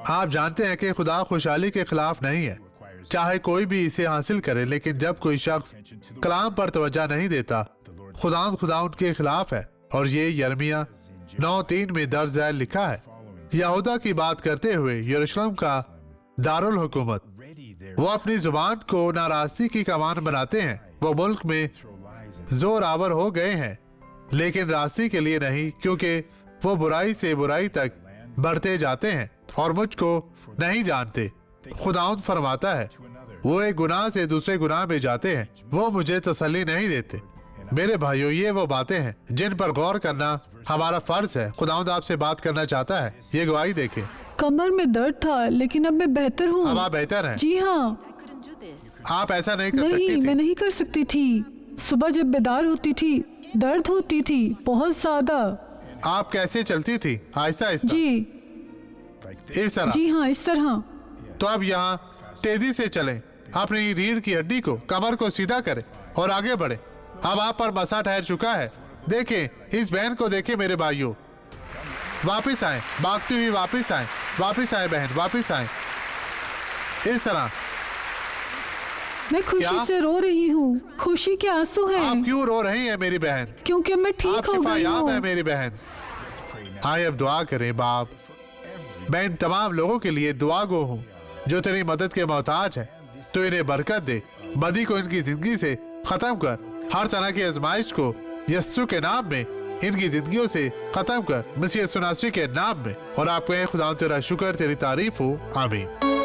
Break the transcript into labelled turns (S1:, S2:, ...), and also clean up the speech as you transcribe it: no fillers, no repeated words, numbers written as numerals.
S1: आप जानते हैं कि खुदा खुशहाली के खिलाफ नहीं है, चाहे कोई भी इसे हासिल करे, लेकिन जब कोई शख्स कलाम पर तवज्जो नहीं देता, खुदा उनके खिलाफ है। और ये यिर्मयाह 9:3 में दर्ज है, लिखा है, यहूदा की बात करते हुए यरूशलेम का दारुल हुकूमत, वो अपनी जुबान को नाराजगी की कमान बनाते हैं। वो मुल्क में जोर आवर हो गए हैं, लेकिन रास्ते के लिए नहीं, क्योंकि वो बुराई से बुराई तक बढ़ते जाते हैं और मुझको नहीं जानते। खुदाउन फरमाता है, वो एक गुनाह से दूसरे गुनाह में जाते हैं, वो मुझे तसल्ली नहीं देते। मेरे भाइयों, ये वो बातें हैं जिन पर गौर करना हमारा फर्ज है। खुदाउन आपसे बात करना चाहता है। ये गवाही देखें।
S2: कमर में दर्द था, लेकिन अब मैं बेहतर हूँ।
S1: अब आप बेहतर हैं?
S2: जी हाँ।
S1: आप ऐसा नहीं कर सकती थी।
S2: मैं नहीं कर सकती थी। सुबह जब बेदार होती थी, दर्द होती थी बहुत ज्यादा।
S1: आप कैसे चलती थी? आहिस्ता आहिस्ता?
S2: जी,
S1: इस तरह?
S2: जी हाँ, इस तरह।
S1: तो अब यहाँ तेजी से चलें, अपनी रीढ़ की हड्डी को, कमर को सीधा करें और आगे बढ़े। अब आप पर मसा ठहर चुका है। देखें, इस बहन को देखें मेरे भाइयों, वापिस आए, भागती हुई वापिस आए, वापिस आए बहन, वापिस आए। इस तरह।
S2: मैं खुशी से रो रही हूँ। खुशी के आंसू हैं।
S1: आप क्यों रो रही हैं मेरी बहन?
S2: क्योंकि मैं ठीक हो गई हूँ।
S1: है मेरी बहन। आए अब दुआ करें। बाप, मैं इन तमाम लोगों के लिए दुआ गो हूँ जो तेरी मदद के मोहताज है। तो इन्हें बरकत दे, बदी को इनकी जिंदगी से खत्म कर, हर तरह की आजमाइश को यस्सु के नाम में इनकी जिंदगियों से खत्म कर, मसीह यीशु नासरी के नाम में। और आपको खुदा तेरा शुक्र, तेरी तारीफ हो। आमीन।